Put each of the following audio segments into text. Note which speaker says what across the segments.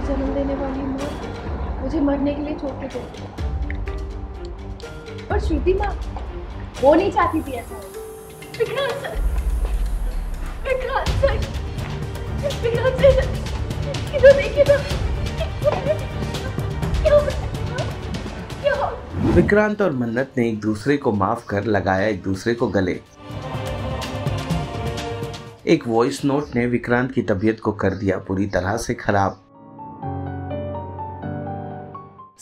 Speaker 1: जन्म देने वाली मौत मुझे मरने के लिए छोड़ के चली गई। पर श्रुति माँ वो नहीं चाहती थी ऐसा हो। Vikrant sir, Vikrant sir, Vikrant sir, इधर देखिए तो क्या हो?
Speaker 2: विक्रांत और मन्नत ने एक दूसरे को माफ कर लगाया एक दूसरे को गले। एक वॉइस नोट ने विक्रांत की तबीयत को कर दिया पूरी तरह से खराब।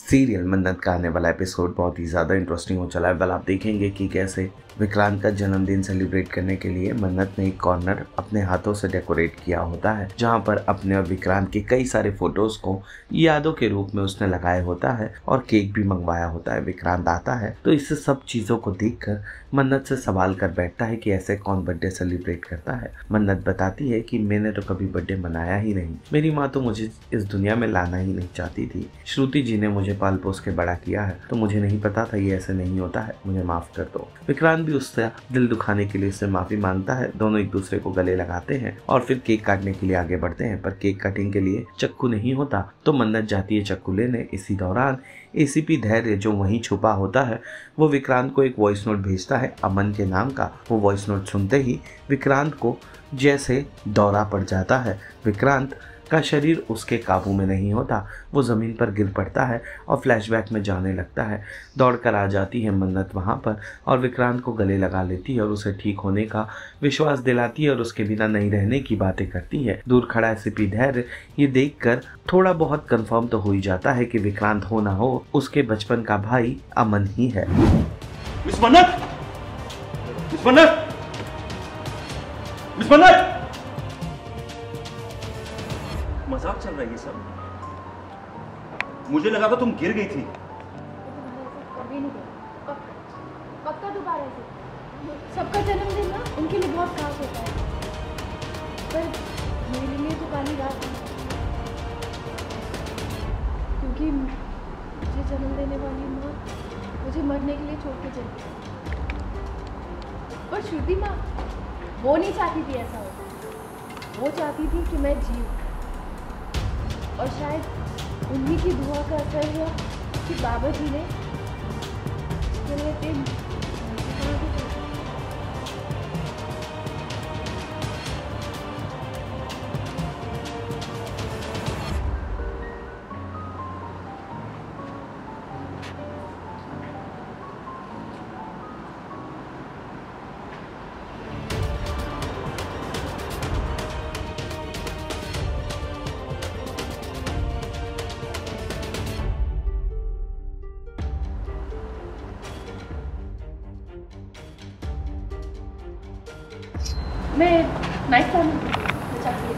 Speaker 2: सीरियल मन्नत का आने वाला एपिसोड बहुत ही ज़्यादा इंटरेस्टिंग हो चला है। आप देखेंगे कि कैसे विक्रांत का जन्मदिन सेलिब्रेट करने के लिए मन्नत ने एक कॉर्नर अपने हाथों से डेकोरेट किया होता है, जहां पर अपने और विक्रांत के कई सारे फोटोज को यादों के रूप में उसने लगाया होता है और केक भी मंगवाया होता है। विक्रांत आता है तो इस सब चीज़ों को देखकर मन्नत से सवाल कर बैठता है कि ऐसे कौन बर्थडे सेलिब्रेट करता है। मन्नत बताती है कि मैंने तो कभी बर्थडे मनाया ही नहीं, मेरी माँ तो मुझे इस दुनिया में लाना ही नहीं चाहती थी, श्रुति जी ने मुझे पाल पोस के बड़ा किया है, तो मुझे नहीं पता था ये ऐसे नहीं होता है, मुझे माफ कर दो। विक्रांत भी उससे दिल दुखाने के लिए उससे माफी मांगता है। दोनों एक दूसरे को गले लगाते हैं और फिर केक काटने के लिए आगे बढ़ते हैं, पर केक कटिंग के लिए चक्कू नहीं होता तो मन्नत जाती है चक्कू लेने। इसी दौरान एसीपी धैर्य जो वहीं छुपा होता है वो विक्रांत को एक वॉइस नोट भेजता है अमन के नाम का। वो वॉइस नोट सुनते ही विक्रांत को जैसे दौरा पड़ जाता है। विक्रांत का शरीर उसके काबू में नहीं होता, वो ज़मीन पर गिर पड़ता है और फ्लैशबैक में जाने लगता है। दौड़कर आ जाती है मन्नत वहाँ पर और विक्रांत को गले लगा लेती है और उसे ठीक होने का विश्वास दिलाती है और उसके बिना नहीं रहने की बातें करती है। दूर खड़ा एसीपी धैर्य ये देखकर थोड़ा बहुत कंफर्म तो हो ही जाता है कि विक्रांत हो ना हो उसके बचपन का भाई अमन ही है।
Speaker 3: मिस मन्नत! मिस मन्नत! मिस मन्नत! मजाक चल रहा है ये सब? मुझे लगा था तुम गिर गई थी।
Speaker 1: कभी नहीं गई। पक्का दोबारा से। सबका जन्मदिन ना उनके लिए बहुत खास होता है, पर मेरे लिए तो काली रात थी, क्योंकि मुझे जन्म देने वाली माँ मुझे मरने के लिए छोड़ के चली गई। पर श्रुति माँ वो नहीं चाहती थी ऐसा हो। वो चाहती थी कि मैं जीऊँ, और शायद उन्हीं की दुआ का असर हुआ कि बाबा जी ने मैं नाइट टाइम चाहती हूँ।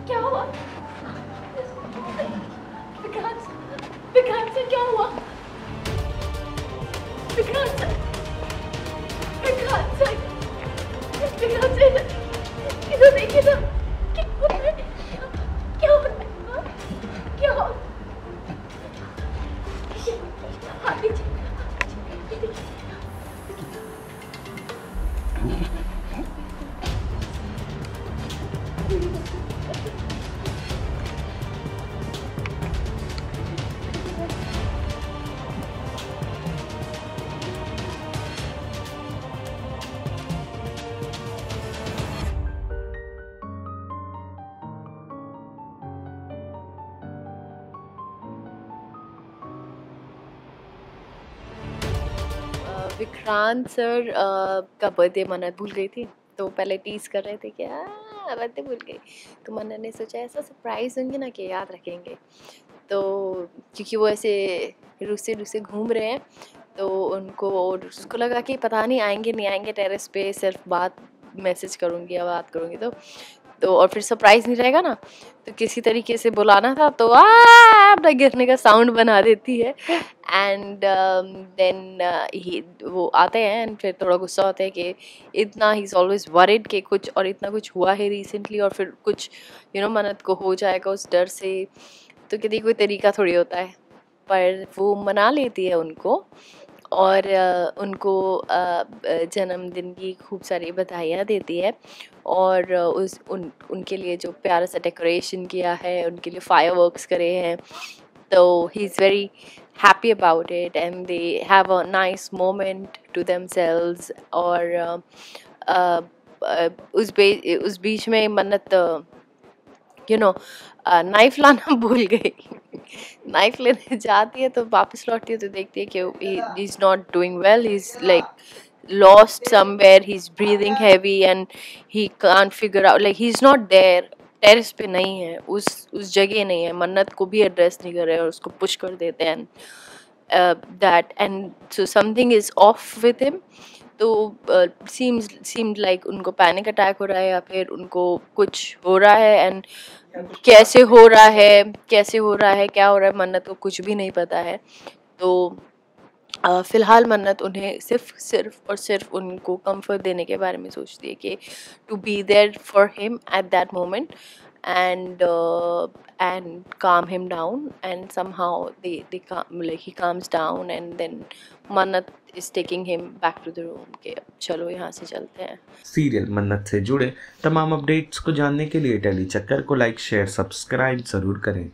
Speaker 1: क्या हुआ? विक्रांत से क्या हुआ? Vikrant sir, Vikrant sir, Vikrant sir, इधर देखिए तो क्या हो रहा है? क्या हो रहा है? क्या हो? हाँ देखिए, विक्रांत सर का बर्थडे मन्नत भूल गई थी, तो पहले टीज कर रहे थे कि बर्थडे भूल गई, तो मन्नत ने सोचा ऐसा सरप्राइज देंगे ना कि याद रखेंगे। तो क्योंकि वो ऐसे रूसे रूसे घूम रहे हैं, तो उसको लगा कि पता नहीं आएंगे नहीं आएंगे टेरेस पे, सिर्फ बात मैसेज करूँगी या बात करूँगी, तो और फिर सरप्राइज नहीं रहेगा ना, तो किसी तरीके से बुलाना था, तो अपना गिरने का साउंड बना देती है। एंड देन वो आते हैं एंड फिर थोड़ा गुस्सा होता है कि इतना ही इज़ ऑलवेज वरिड कि कुछ और इतना कुछ हुआ है रिसेंटली, और फिर कुछ मन्नत को हो जाएगा उस डर से। तो कहती कोई तरीका थोड़ी होता है, पर वो मना लेती है उनको, और उनको जन्मदिन की खूब सारी बधाइयाँ देती है, और उनके लिए जो प्यारा सा डेकोरेशन किया है, उनके लिए फायरवर्क्स करे हैं, तो he is very happy about it and they have a nice moment to themselves। और उस बीच में मन्नत नाइफ लाना भूल गई। नाइफ लेने जाती है, तो वापस लौटती है तो देखती है कि he is not doing well, he's like lost somewhere, he's breathing heavy and he can't figure out, like he's not there, terrace पे नहीं है, उस जगह नहीं है, मन्नत को भी एड्रेस नहीं कर रहे और उसको पुश कर देते हैं, that and so something is off with him। तो seemed like उनको पैनिक अटैक हो रहा है या फिर उनको कुछ हो रहा है, एंड कैसे हो रहा है, क्या हो रहा है, मन्नत को कुछ भी नहीं पता है। तो फ़िलहाल मन्नत उन्हें सिर्फ और सिर्फ उनको कंफर्ट देने के बारे में सोचती है कि to be there for him at that moment and calm him down, and somehow he calms down, and then Mannat is taking him back to the room कि चलो यहाँ से चलते हैं।
Speaker 2: सीरियल मन्नत से जुड़े तमाम अपडेट्स को जानने के लिए टेली चक्कर को लाइक, शेयर, सब्सक्राइब ज़रूर करें।